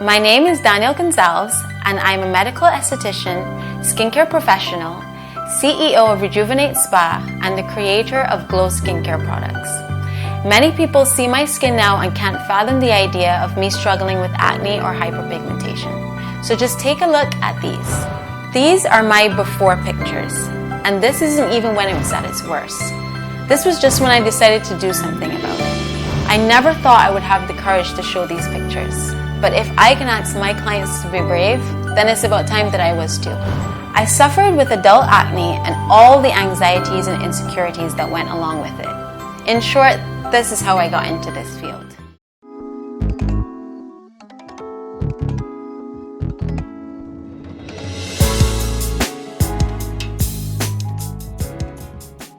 My name is Danielle Gonsalves, and I'm a medical esthetician, skincare professional, CEO of Rejuvenate Spa, and the creator of Glow skincare products. Many people see my skin now and can't fathom the idea of me struggling with acne or hyperpigmentation. So just take a look at these. These are my before pictures, and this isn't even when it was at its worst. This was just when I decided to do something about it. I never thought I would have the courage to show these pictures. But if I can ask my clients to be brave, then it's about time that I was too. I suffered with adult acne and all the anxieties and insecurities that went along with it. In short, this is how I got into this field.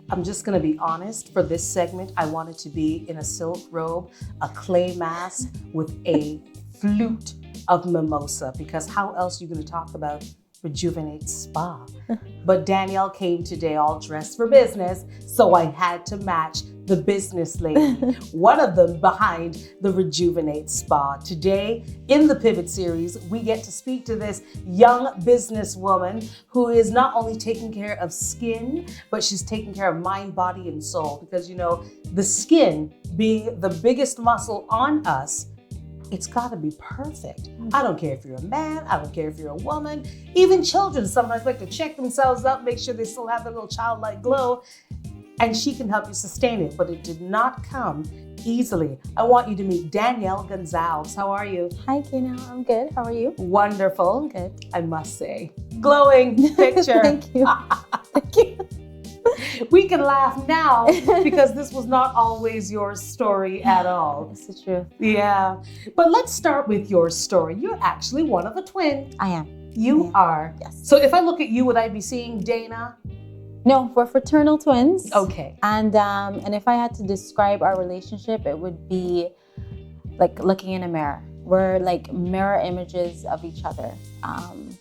I'm just going to be honest. For this segment, I wanted to be in a silk robe, a clay mask with a flute of mimosa, because how else are you going to talk about Rejuvenate Spa? But Danielle came today all dressed for business, so I had to match the business lady, one of them behind the Rejuvenate Spa. Today, in the Pivot series, we get to speak to this young businesswoman who is not only taking care of skin, but she's taking care of mind, body, and soul. Because, you know, the skin being the biggest muscle on us, it's got to be perfect. I don't care if you're a man, I don't care if you're a woman, even children sometimes like to check themselves out, make sure they still have their little childlike glow, and she can help you sustain it, but it did not come easily. I want you to meet Danielle Gonsalves. How are you? Hi, Gaynelle. I'm good. How are you? Wonderful. Good. I must say. Glowing picture. Thank you. Thank you. We can laugh now because this was not always your story at all. It's the truth. Yeah. But let's start with your story. You're actually one of a twin. I am. You are. Yes. So if I look at you, would I be seeing Dana? No, we're fraternal twins. Okay. And if I had to describe our relationship, it would be like looking in a mirror. We're like mirror images of each other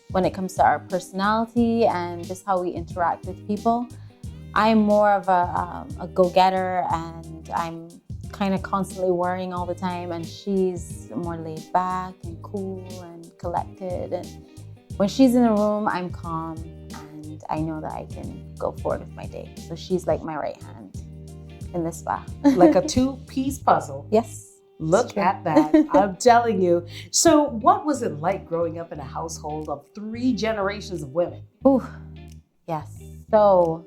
when it comes to our personality and just how we interact with people. I'm more of a go-getter, and I'm kind of constantly worrying all the time, and she's more laid back and cool and collected. And when she's in a room, I'm calm, and I know that I can go forward with my day. So she's like my right hand in this spa. Like a two-piece puzzle. Yes. Look at that. I'm telling you. So what was it like growing up in a household of 3 generations of women? Ooh, yes. So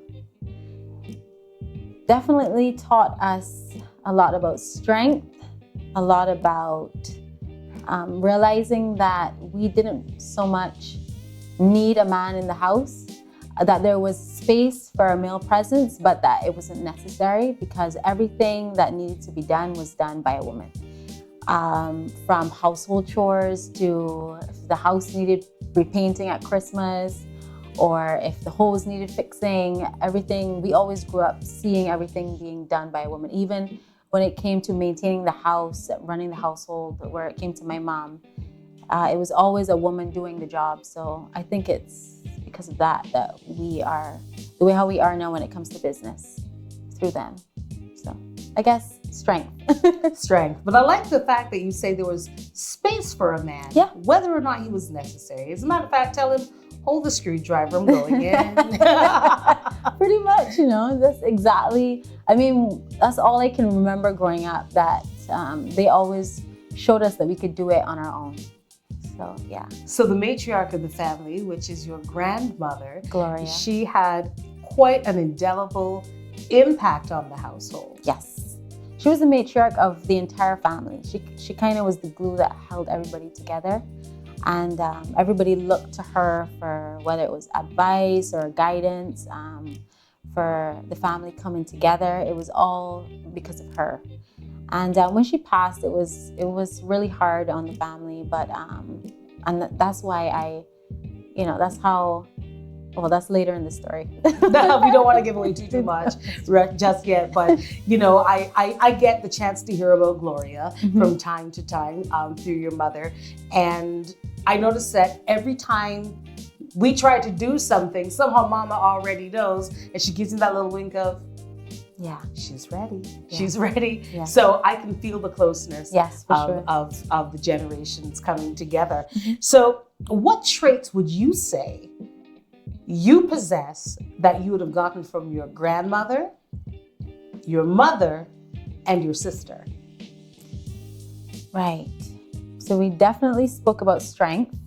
definitely taught us a lot about strength, a lot about realizing that we didn't so much need a man in the house, that there was space for a male presence, but that it wasn't necessary because everything that needed to be done was done by a woman. From household chores to if the house needed repainting at Christmas, or if the hose needed fixing, everything, we always grew up seeing everything being done by a woman. Even when it came to maintaining the house, running the household, where it came to my mom, it was always a woman doing the job. So I think it's because of that we are the way how we are now when it comes to business, through them. So I guess strength. Strength. But I like the fact that you say there was space for a man, Yeah. whether or not he was necessary. As a matter of fact, tell him, hold the screwdriver, I'm going in. Pretty much, you know, that's exactly, I mean, that's all I can remember growing up, that they always showed us that we could do it on our own. So, yeah. So the matriarch of the family, which is your grandmother, Gloria. she had quite an indelible impact on the household. Yes. She was the matriarch of the entire family. She kind of was the glue that held everybody together. And everybody looked to her for whether it was advice or guidance, for the family coming together. It was all because of her. And when she passed, it was really hard on the family. But and that's why that's how. Well, that's later in the story. We don't want to give away too much just yet, but you know, I get the chance to hear about Gloria from time to time through your mother, and I noticed that every time we try to do something, somehow Mama already knows, and she gives me that little wink of, Yeah. She's ready. Yeah. She's ready. Yeah. So I can feel the closeness Yes, for sure. of the generations coming together. Mm-hmm. So what traits would you say you possess that you would have gotten from your grandmother, your mother, and your sister? Right. So we definitely spoke about strength.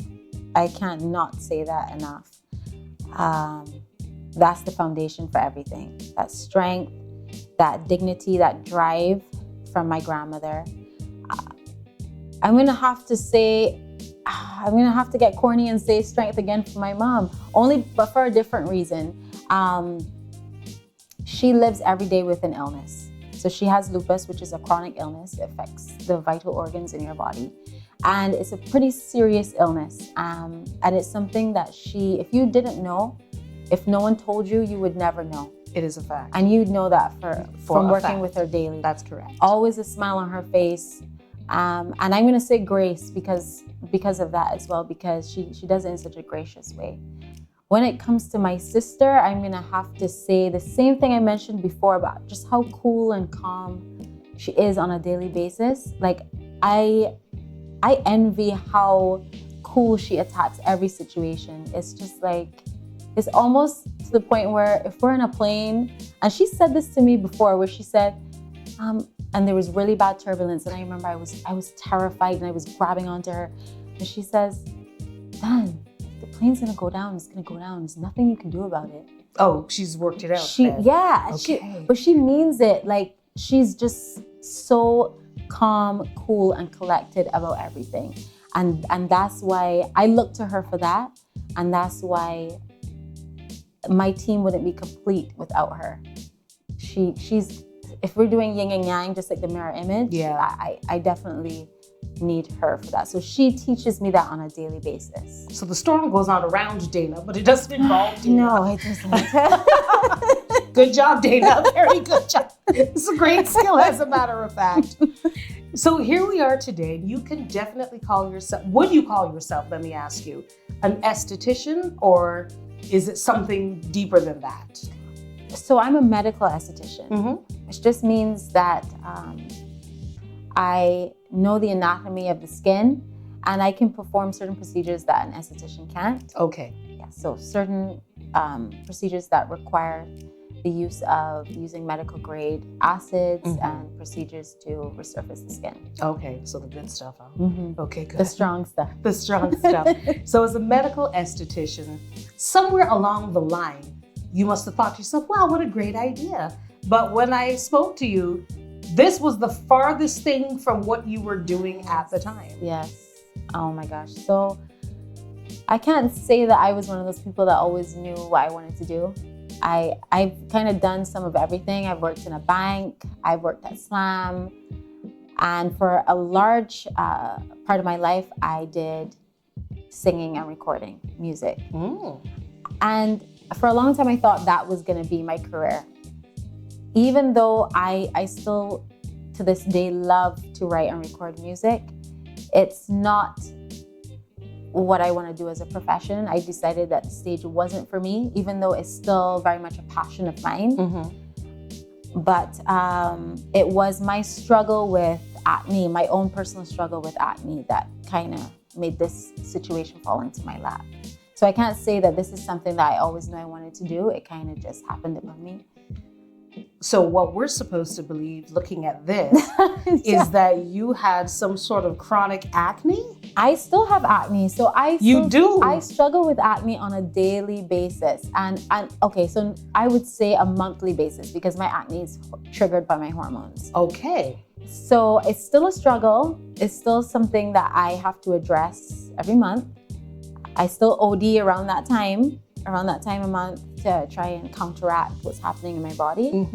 I can't not say that enough. That's the foundation for everything. That strength, that dignity, that drive from my grandmother. I'm going to have to get corny and say strength again for my mom, but for a different reason. She lives every day with an illness. So she has lupus, which is a chronic illness. It affects the vital organs in your body. And it's a pretty serious illness. And it's something that if you didn't know, if no one told you, you would never know. It is a fact. And you'd know that from working fact. with her daily. That's correct. Always a smile on her face. And I'm going to say grace because of that as well, because she does it in such a gracious way. When it comes to my sister, I'm going to have to say the same thing I mentioned before about just how cool and calm she is on a daily basis. Like, I envy how cool she attacks every situation. It's just like, it's almost to the point where if we're in a plane, and she said this to me before, where she said, and there was really bad turbulence, and I remember I was terrified and I was grabbing onto her, and she says, Dan, if the plane's gonna go down, it's gonna go down. There's nothing you can do about it. Oh, she's worked it out. Okay. But she means it. Like, she's just so calm, cool, and collected about everything. And that's why I look to her for that. And that's why my team wouldn't be complete without her. She's, if we're doing yin and yang, just like the mirror image, I definitely need her for that. So she teaches me that on a daily basis. So the storm goes on around Dana, but it doesn't involve Dana. No, it doesn't. Good job, Dana. Very good job. It's a great skill, as a matter of fact. So here we are today. You can definitely call yourself, would you call yourself, let me ask you, an esthetician, or is it something deeper than that? So I'm a medical esthetician, which just means that I know the anatomy of the skin and I can perform certain procedures that an esthetician can't. Okay. Yeah, so certain procedures that require the use of using medical grade acids and procedures to resurface the skin. Okay, so the good stuff. Huh? Okay, good. The strong stuff. The strong stuff. So as a medical esthetician, somewhere along the line, you must have thought to yourself, wow, what a great idea. But when I spoke to you, this was the farthest thing from what you were doing at the time. Yes. Oh my gosh. So I can't say that I was one of those people that always knew what I wanted to do. I've kind of done some of everything. I've worked in a bank, I've worked at Slam, and for a large part of my life, I did singing and recording music. And for a long time, I thought that was going to be my career. Even though I still, to this day, love to write and record music, it's not what I want to do as a profession. I decided that the stage wasn't for me, even though it's still very much a passion of mine. But it was my struggle with acne, my own personal struggle with acne, that kind of made this situation fall into my lap. So I can't say that this is something that I always knew I wanted to do. It kind of just happened upon me. So what we're supposed to believe, looking at this, is that you had some sort of chronic acne? I still have acne. So You do? I struggle with acne on a daily basis. And okay, so I would say a monthly basis, because my acne is triggered by my hormones. Okay. So it's still a struggle. It's still something that I have to address every month. I still OD around that time a month, to try and counteract what's happening in my body.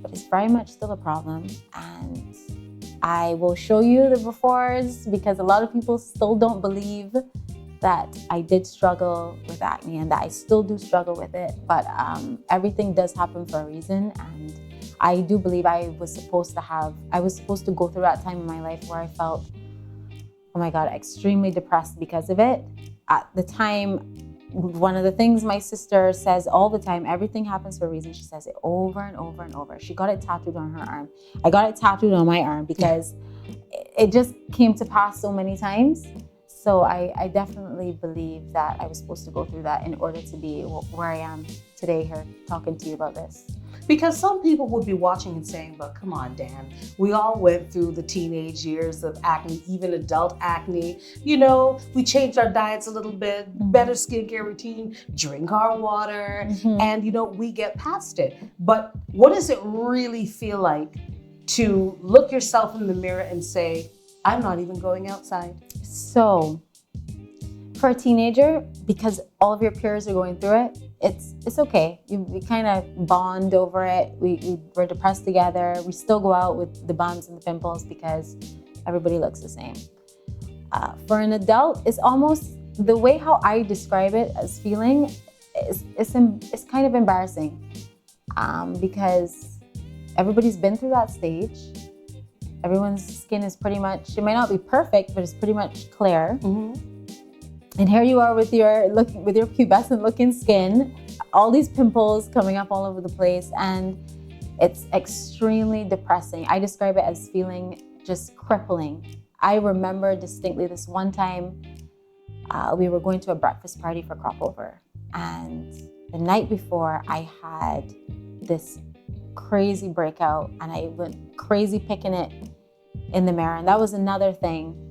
But it's very much still a problem. And I will show you the befores, because a lot of people still don't believe that I did struggle with acne and that I still do struggle with it. But everything does happen for a reason. And I do believe I was supposed to go through that time in my life where I felt, oh my God, extremely depressed because of it. At the time, one of the things my sister says all the time, everything happens for a reason. She says it over and over and over. She got it tattooed on her arm. I got it tattooed on my arm because it just came to pass so many times. So I definitely believe that I was supposed to go through that in order to be where I am today here talking to you about this. Because some people would be watching and saying, but come on, Dan, we all went through the teenage years of acne, even adult acne. You know, we changed our diets a little bit, better skincare routine, drink our water, and, you know, we get past it. But what does it really feel like to look yourself in the mirror and say, I'm not even going outside? So for a teenager, because all of your peers are going through it, it's okay. We kind of bond over it. We're depressed together. We still go out with the bumps and the pimples because everybody looks the same. For an adult, it's almost the way how I describe it as feeling it's kind of embarrassing because everybody's been through that stage. Everyone's skin is pretty much, it might not be perfect, but it's pretty much clear. And here you are with your pubescent looking skin, all these pimples coming up all over the place, and it's extremely depressing. I describe it as feeling just crippling. I remember distinctly this one time we were going to a breakfast party for crop over, and the night before I had this crazy breakout and I went crazy picking it in the mirror, and that was another thing.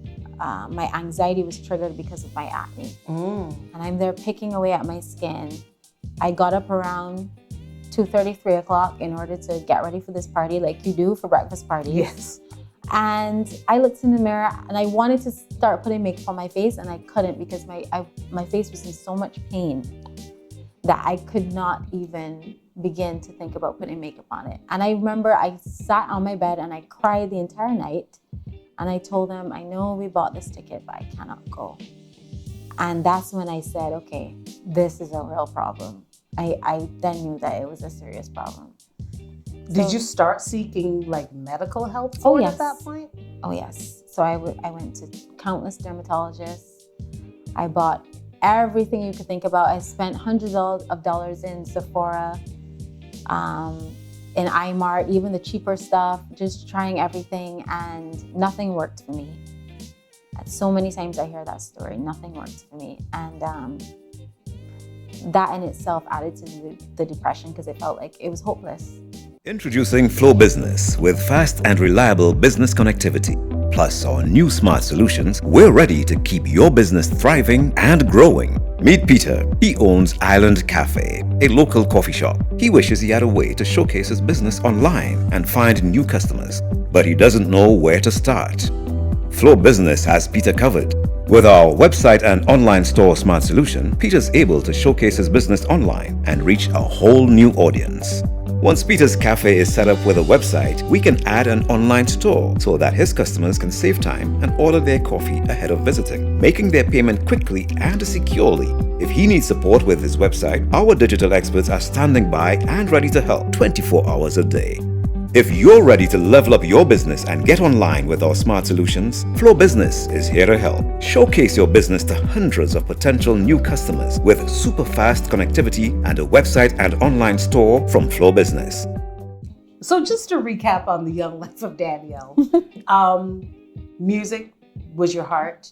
My anxiety was triggered because of my acne. And I'm there picking away at my skin. I got up around 2:30, 3 o'clock in order to get ready for this party like you do for breakfast parties. Yes. And I looked in the mirror and I wanted to start putting makeup on my face and I couldn't because my face was in so much pain that I could not even begin to think about putting makeup on it. And I remember I sat on my bed and I cried the entire night. And I told them, I know we bought this ticket, but I cannot go. And that's when I said, okay, this is a real problem. I then knew that it was a serious problem. Did you start seeking like medical help for it at that point? Oh, yes. So I went to countless dermatologists. I bought everything you could think about. I spent hundreds of dollars in Sephora, in iMart, even the cheaper stuff, just trying everything, and nothing worked for me. So many times I hear that story, nothing worked for me. And that in itself added to the depression because it felt like it was hopeless. Introducing Flow Business with fast and reliable business connectivity. Plus our new smart solutions, we're ready to keep your business thriving and growing. Meet Peter. He owns Island Cafe, a local coffee shop. He wishes he had a way to showcase his business online and find new customers, but he doesn't know where to start. Flow Business has Peter covered. With our website and online store smart solution, Peter's able to showcase his business online and reach a whole new audience. Once Peter's Cafe is set up with a website, we can add an online store so that his customers can save time and order their coffee ahead of visiting, making their payment quickly and securely. If he needs support with his website, our digital experts are standing by and ready to help 24 hours a day. If you're ready to level up your business and get online with our smart solutions, Flow Business is here to help. Showcase your business to hundreds of potential new customers with super fast connectivity and a website and online store from Flow Business. So just to recap on the young life of Danielle, music was your heart,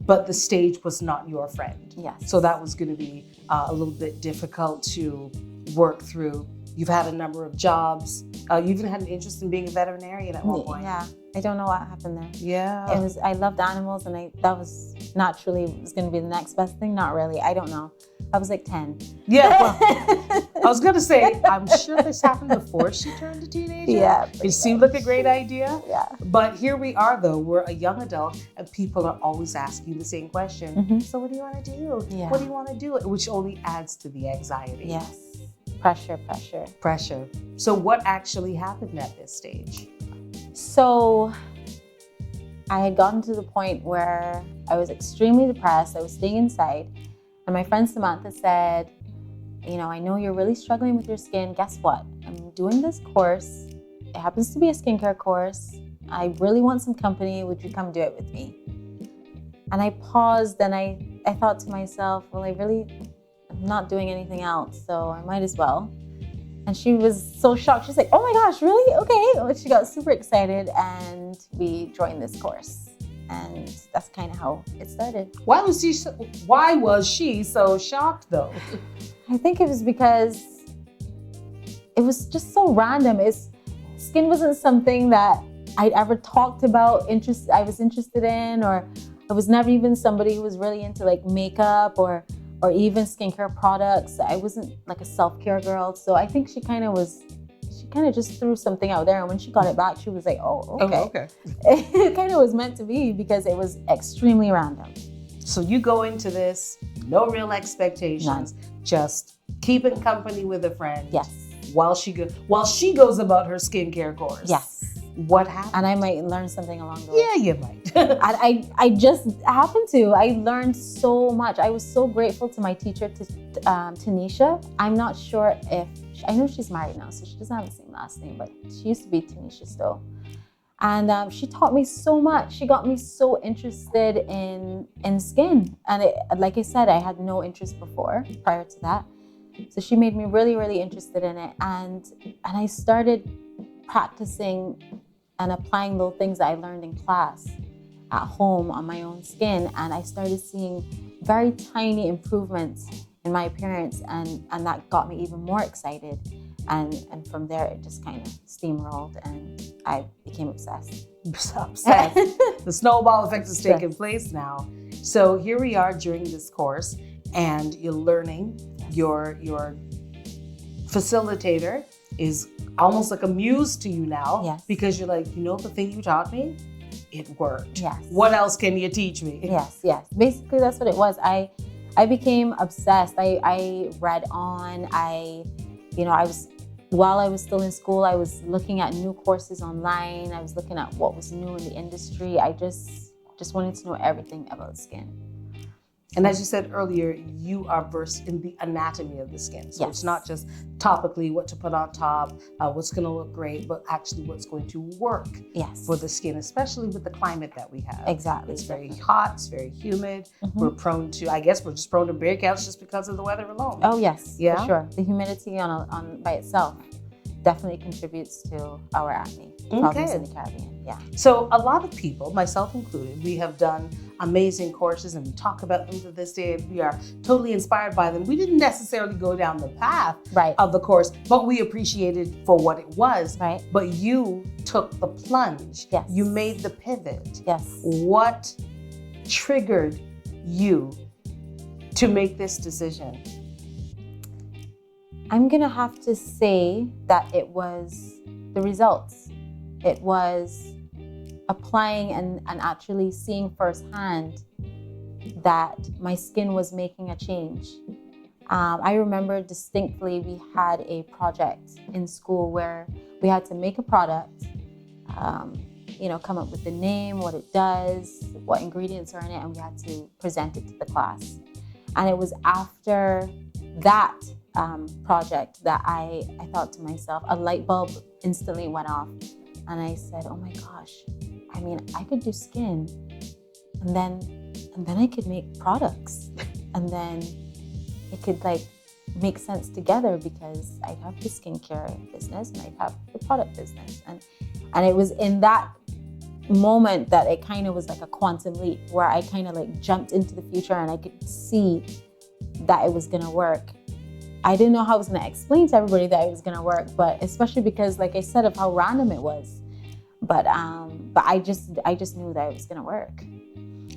but the stage was not your friend. Yes. So that was going to be a little bit difficult to work through. You've had a number of jobs. You even had an interest in being a veterinarian at one point. Yeah, I don't know what happened there. Yeah. I loved animals, and that was naturally was going to be the next best thing. Not really. I don't know. I was like 10. Yeah. Well, I was going to say, I'm sure this happened before she turned a teenager. Yeah. It seemed like a great idea. Yeah. But here we are, though. We're a young adult, and people are always asking the same question. So what do you want to do? Yeah. What do you want to do? Which only adds to the anxiety. Yes. Pressure. Pressure. So what actually happened at this stage? So I had gotten to the point where I was extremely depressed. I was staying inside. And my friend Samantha said, you know, I know you're really struggling with your skin. Guess what? I'm doing this course. It happens to be a skincare course. I really want some company. Would you come do it with me? And I paused and I I thought to myself, well, I'm not doing anything else, so I might as well. And she was so shocked. She's like, oh my gosh, really? Okay. She got super excited and we joined this course. And that's kind of how it started. Why was she so shocked though? I think it was because it was just so random. Skin wasn't something that I'd ever talked about, I was interested in, or I was never even somebody who was really into like makeup or even skincare products. I wasn't like a self-care girl. So I think she kind of just threw something out there. And when she got it back, she was like, oh, okay. Oh, okay. It kind of was meant to be because it was extremely random. So you go into this, no real expectations, just keeping company with a friend. Yes. While she goes about her skincare course. Yes. What happened? And I might learn something along the way. Yeah, you might. I just happened to. I learned so much. I was so grateful to my teacher, Tanisha. I'm not sure I know she's married now, so she doesn't have the same last name, but she used to be Tanisha still. And she taught me so much. She got me so interested in skin. And like I said, I had no interest prior to that. So she made me really, really interested in it. And I started practicing and applying those things that I learned in class at home on my own skin. And I started seeing very tiny improvements in my appearance. And that got me even more excited. And from there, it just kind of steamrolled and I became obsessed. Obsessed. The snowball effect is taking place now. So here we are during this course and you're learning. Your facilitator is almost like a muse to you now. Yes. Because you're like, the thing you taught me, it worked. Yes. What else can you teach me? Yes. Basically, that's what it was. I became obsessed. I read on. While I was still in school, I was looking at new courses online. I was looking at what was new in the industry. I just wanted to know everything about skin. And as you said earlier, you are versed in the anatomy of the skin. So It's not just topically what to put on top, what's going to look great, but actually what's going to work for the skin, especially with the climate that we have. Exactly. It's very hot, it's very humid. Mm-hmm. We're just prone to breakouts just because of the weather alone. Oh, yes, for sure. The humidity on by itself definitely contributes to our acne problems in the Caribbean. Yeah. So a lot of people, myself included, we have done amazing courses and we talk about them to this day. We are totally inspired by them. We didn't necessarily go down the path of the course, but we appreciated for what it was. Right. But you took the plunge. Yes. You made the pivot. Yes. What triggered you to make this decision? I'm going to have to say that it was the results. It was applying and actually seeing firsthand that my skin was making a change. I remember distinctly we had a project in school where we had to make a product, come up with the name, what it does, what ingredients are in it, and we had to present it to the class. And it was after that project that I thought to myself, a light bulb instantly went off. And I said, oh my gosh, I could do skin and then I could make products and then it could make sense together because I have the skincare business and I have the product business. And it was in that moment that it kind of was like a quantum leap where I kind of jumped into the future and I could see that it was gonna work. I didn't know how I was going to explain to everybody that it was going to work, but especially because, like I said, of how random it was. But I just knew that it was going to work.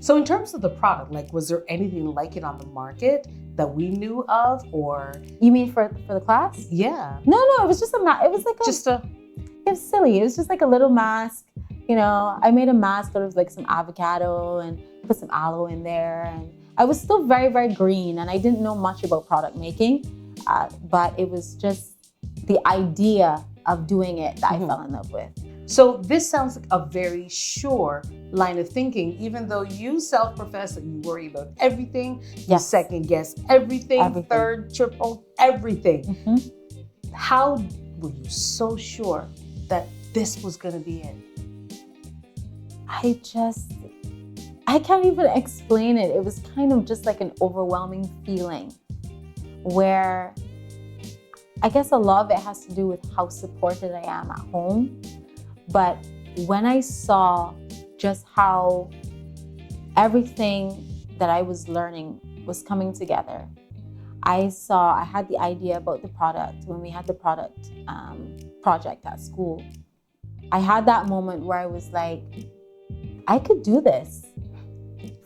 So in terms of the product, was there anything like it on the market that we knew of, or? You mean for the class? Yeah. No, it was just it was silly. It was just like a little mask. I made a mask out of some avocado and put some aloe in there, and I was still very, very green, and I didn't know much about product making. But it was just the idea of doing it that I fell in love with. So this sounds like a very sure line of thinking, even though you self-profess that you worry about everything, you second guess everything, third, triple, everything. Mm-hmm. How were you so sure that this was going to be it? I I can't even explain it. It was kind of just like an overwhelming feeling where I guess a lot of it has to do with how supported I am at home. But when I saw just how everything that I was learning was coming together, I had the idea about the product when we had the product project at school. I had that moment where I was like, I could do this.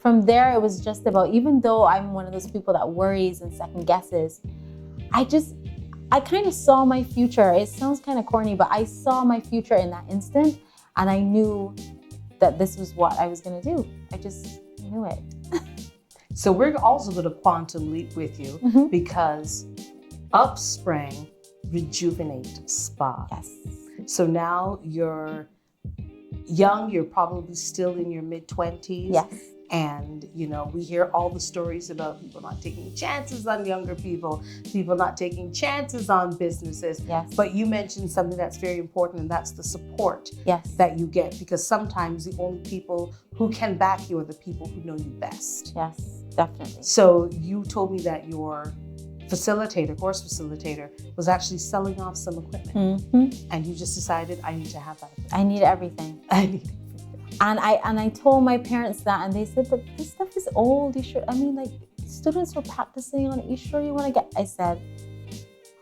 From there, it was just about, even though I'm one of those people that worries and second guesses, I kind of saw my future. It sounds kind of corny, but I saw my future in that instant, and I knew that this was what I was going to do. I just knew it. So we're also going to quantum leap with you because up sprang Rejuvenate Spa. Yes. So now you're young, you're probably still in your mid-20s. Yes. And, we hear all the stories about people not taking chances on younger people not taking chances on businesses. Yes. But you mentioned something that's very important, and that's the support Yes. that you get, because sometimes the only people who can back you are the people who know you best. Yes, definitely. So you told me that your course facilitator, was actually selling off some equipment. And you just decided, I need to have that equipment. I need everything. I need everything. And I told my parents that, and they said, but this stuff is old. You sure? I mean, like, students were practicing on it. You sure you want to get? I said,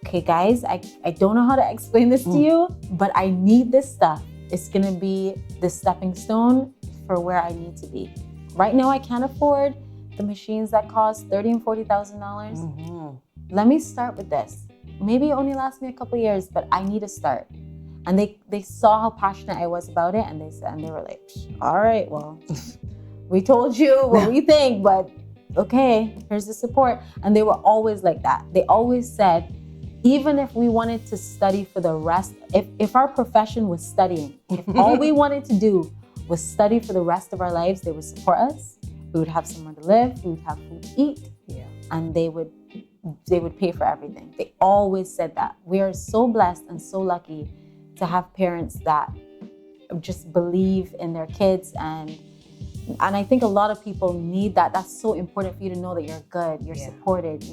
okay, guys, I don't know how to explain this to you, but I need this stuff. It's going to be the stepping stone for where I need to be. Right now, I can't afford the machines that cost $30,000 and $40,000. Let me start with this. Maybe it only lasts me a couple years, but I need to start. And they saw how passionate I was about it, and they were like, all right, well, we told you what we think, but okay, here's the support. And they were always like that. They always said, even if we wanted to study for the rest, if our profession was studying, if all we wanted to do was study for the rest of our lives, they would support us. We would have somewhere to live, we would have food to eat, and they would pay for everything. They always said that. We are so blessed and so lucky to have parents that just believe in their kids, and I think a lot of people need that. That's so important for you to know that you're good, you're supported,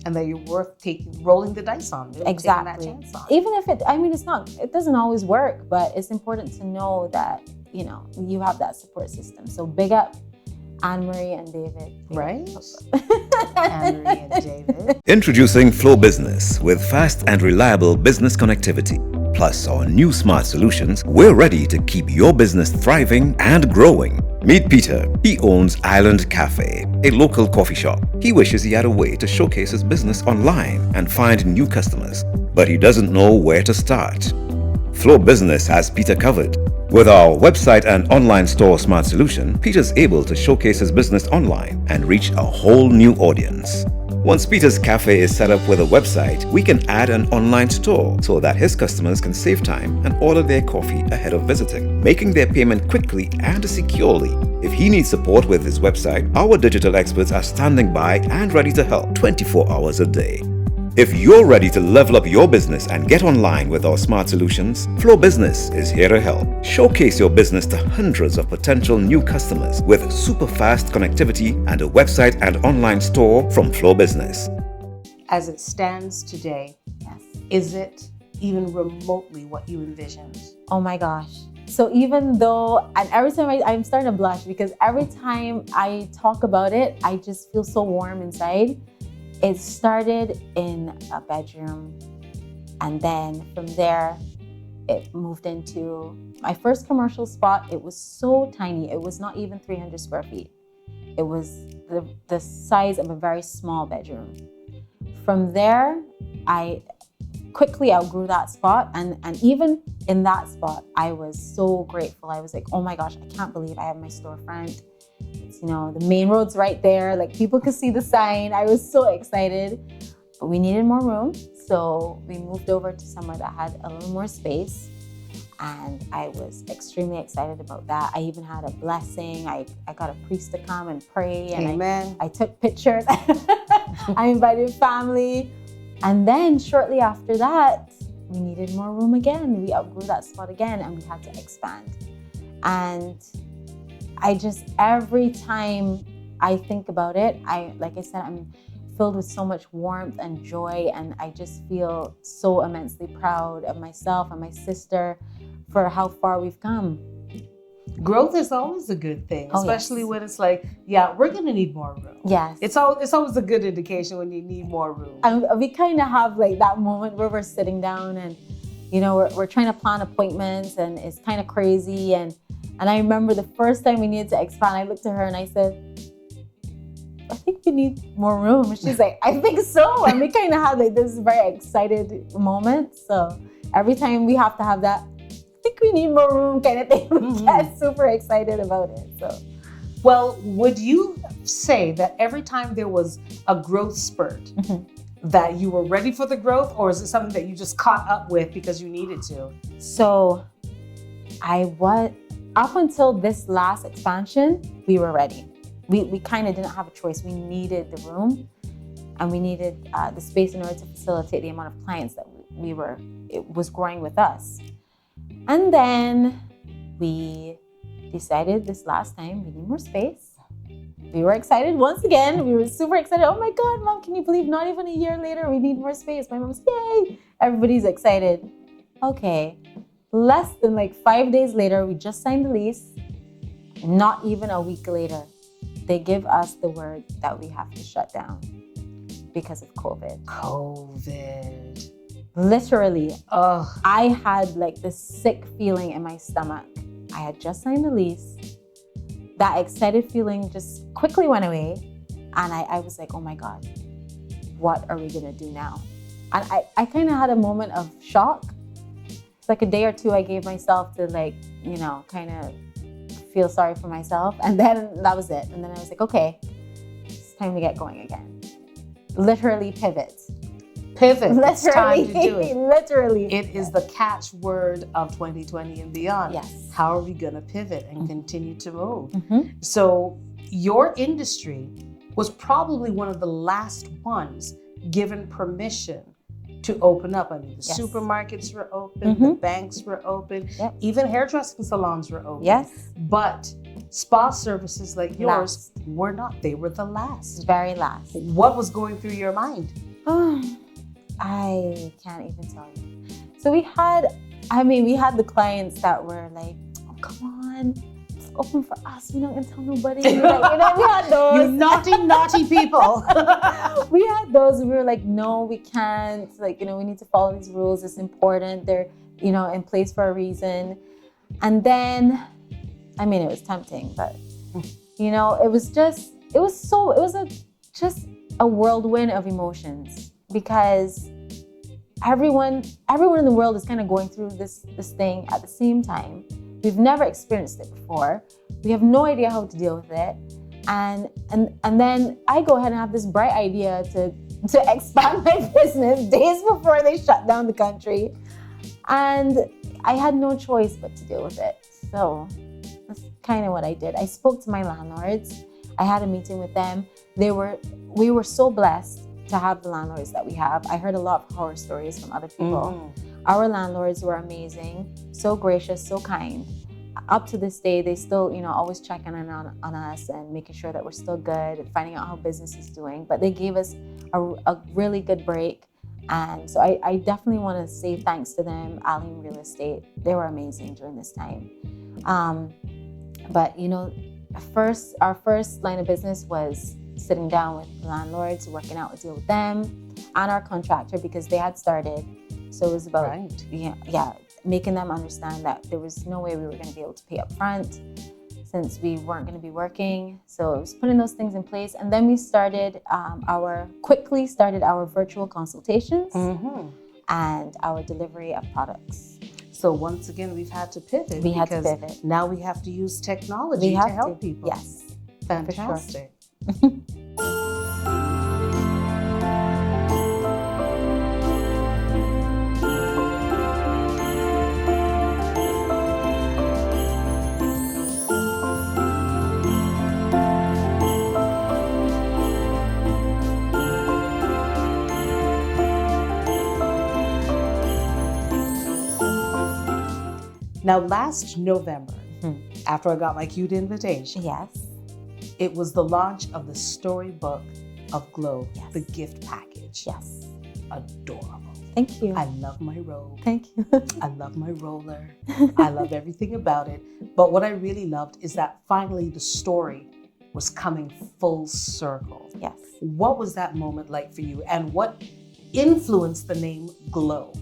And that you're worth rolling the dice on. Really exactly. Taking that chance on. Even if it doesn't always work, but it's important to know that, you have that support system. So big up Anne-Marie and David. Right? Anne-Marie and David. Introducing Flow Business with fast and reliable business connectivity. Plus our new smart solutions, we're ready to keep your business thriving and growing. Meet Peter. He owns Island Cafe, a local coffee shop. He wishes he had a way to showcase his business online and find new customers, but he doesn't know where to start. Flow Business has Peter covered. With our website and online store smart solution, Peter's able to showcase his business online and reach a whole new audience. Once Peter's Cafe is set up with a website, we can add an online store so that his customers can save time and order their coffee ahead of visiting, making their payment quickly and securely. If he needs support with his website, our digital experts are standing by and ready to help 24 hours a day. If you're ready to level up your business and get online with our smart solutions, Flow Business is here to help. Showcase your business to hundreds of potential new customers with super fast connectivity and a website and online store from Flow Business. As it stands today, is it even remotely what you envisioned? Oh my gosh. So even though, and every time I'm starting to blush because every time I talk about it, I just feel so warm inside. It started in a bedroom, and then from there, it moved into my first commercial spot. It was so tiny. It was not even 300 square feet. It was the size of a very small bedroom. From there, I quickly outgrew that spot, and even in that spot, I was so grateful. I was like, oh my gosh, I can't believe I have my storefront. It's, the main road's right there. Like, people could see the sign. I was so excited, but we needed more room. So we moved over to somewhere that had a little more space, and I was extremely excited about that. I even had a blessing. I got a priest to come and pray, and Amen. I took pictures. I invited family. And then shortly after that, we needed more room again. We outgrew that spot again, and we had to expand. And I just, every time I think about it, like I said, I'm filled with so much warmth and joy, and I just feel so immensely proud of myself and my sister for how far we've come. Growth is always a good thing, especially yes. when it's like, yeah, we're going to need more room. Yes. It's always a good indication when you need more room. And we kind of have like that moment where we're sitting down and, you know, we're trying to plan appointments, and it's kind of crazy. And I remember the first time we needed to expand, I looked at her and I said, I think we need more room. And she's like, I think so. And we kind of had like this very excited moment. So every time we have to have that, I think we need more room kind of thing, we get super excited about it. So, well, would you say that every time there was a growth spurt, that you were ready for the growth, or is it something that you just caught up with because you needed to? So up until this last expansion, we were ready. We kind of didn't have a choice. We needed the room, and we needed the space in order to facilitate the amount of clients that it was growing with us. And then we decided this last time we need more space. We were excited once again. We were super excited. Oh my God, Mom, can you believe not even a year later we need more space? My mom's, yay! Everybody's excited. Okay, less than like 5 days later, we just signed the lease. Not even a week later, they give us the word that we have to shut down because of COVID. COVID. Literally, Ugh. I had like this sick feeling in my stomach. I had just signed the lease. That excited feeling just quickly went away. And I was like, oh my God, what are we gonna do now? And I kind of had a moment of shock. It's like a day or two I gave myself to like, you know, kind of feel sorry for myself. And then that was it. And then I was like, okay, it's time to get going again. Literally pivot. Pivot. Literally, it's time to do it. Literally. It is the catchword of 2020 and beyond. Yes. How are we going to pivot and continue to move? Mm-hmm. So your industry was probably one of the last ones given permission to open up. I mean, the Yes. supermarkets were open, the banks were open, even hairdressing salons were open. Yes. But spa services like yours were not. They were the last. Very last. What was going through your mind? I can't even tell you. So we had the clients that were like, oh, come on, it's open for us. We're not going to tell nobody. Like, we had those. You naughty people. We had those. We were like, no, we can't. Like, we need to follow these rules. It's important. They're, in place for a reason. And then, it was tempting, but, it was just a whirlwind of emotions, because everyone in the world is kind of going through this thing at the same time. We've never experienced it before. We have no idea how to deal with it. And then I go ahead and have this bright idea to expand my business days before they shut down the country. And I had no choice but to deal with it. So that's kind of what I did. I spoke to my landlords. I had a meeting with them. We were so blessed to have the landlords that we have. I heard a lot of horror stories from other people. Our landlords were amazing, so gracious, so kind. Up to this day, they still, always checking in on us and making sure that we're still good and finding out how business is doing. But they gave us a really good break. And so I definitely want to say thanks to them, Alim Real Estate. They were amazing during this time. But, our first line of business was sitting down with the landlords, working out a deal with them and our contractor, because they had started. So it was about making them understand that there was no way we were going to be able to pay up front since we weren't going to be working. So it was putting those things in place. And then we quickly started our virtual consultations and our delivery of products. So once again, we've had to pivot. Pivot. Now we have to use technology to help people. Yes. Fantastic. Now, last November, after I got my cute invitation, Yes. it was the launch of the storybook of Glow, Yes. the gift package. Yes. Adorable. Thank you. I love my robe. Thank you. I love my roller. I love everything about it. But what I really loved is that finally the story was coming full circle. Yes. What was that moment like for you, and what influenced the name Glow?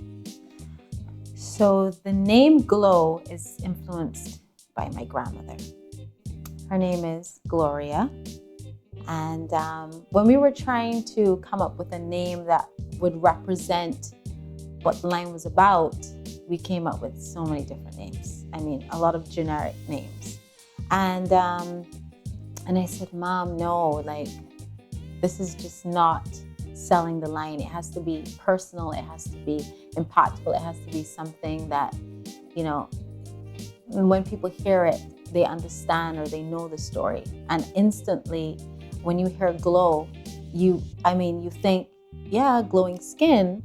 So the name Glow is influenced by my grandmother. Her name is Gloria. And when we were trying to come up with a name that would represent what the line was about, we came up with so many different names. I mean, a lot of generic names. And I said, Mom, no, like, this is just not selling the line. It has to be personal. It has to be impactful. It has to be something that, you know, when people hear it, they understand or they know the story. And instantly, when you hear Glow, you think, yeah, glowing skin.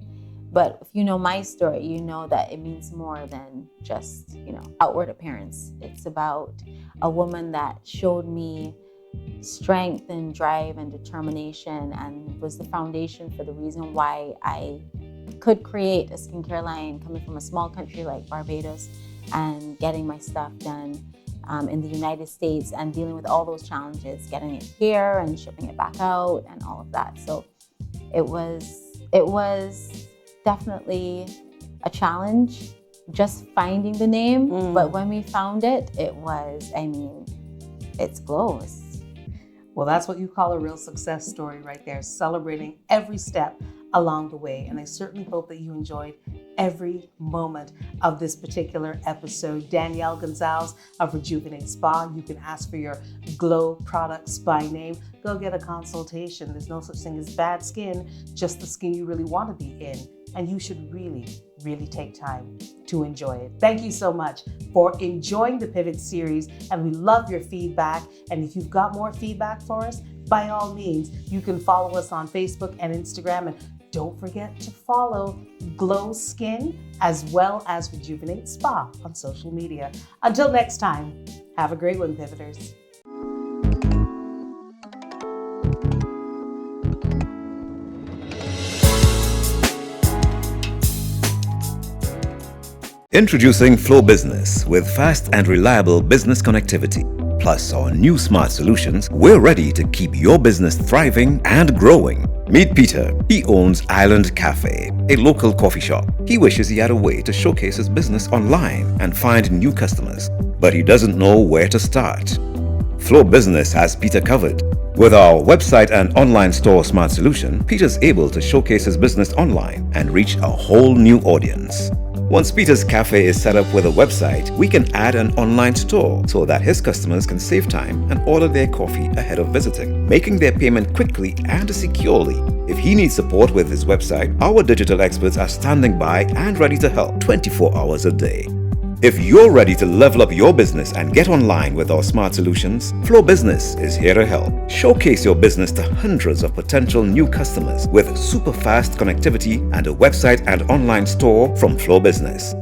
But if you know my story, you know that it means more than just, outward appearance. It's about a woman that showed me strength and drive and determination, and was the foundation for the reason why I could create a skincare line coming from a small country like Barbados and getting my stuff done in the United States and dealing with all those challenges, getting it here and shipping it back out and all of that. So it was definitely a challenge just finding the name. But when we found it, it's Glow. Well, that's what you call a real success story right there, celebrating every step along the way. And I certainly hope that you enjoyed every moment of this particular episode. Danielle Gonsalves of Rejuvenate Spa. You can ask for your Glow products by name. Go get a consultation. There's no such thing as bad skin, just the skin you really want to be in. And you should really, really take time to enjoy it. Thank you so much for enjoying the Pivot series, and we love your feedback. And if you've got more feedback for us, by all means, you can follow us on Facebook and Instagram. And don't forget to follow Glow Skin as well as Rejuvenate Spa on social media. Until next time, have a great one, Pivoters. Introducing Flow Business with fast and reliable business connectivity. Plus our new smart solutions, we're ready to keep your business thriving and growing. Meet Peter. He owns Island Cafe, a local coffee shop. He wishes he had a way to showcase his business online and find new customers, but he doesn't know where to start. Flow Business has Peter covered. With our website and online store smart solution, Peter's able to showcase his business online and reach a whole new audience. Once Peter's Cafe is set up with a website, we can add an online store so that his customers can save time and order their coffee ahead of visiting, making their payment quickly and securely. If he needs support with his website, our digital experts are standing by and ready to help 24 hours a day. If you're ready to level up your business and get online with our smart solutions, Flow Business is here to help. Showcase your business to hundreds of potential new customers with super fast connectivity and a website and online store from Flow Business.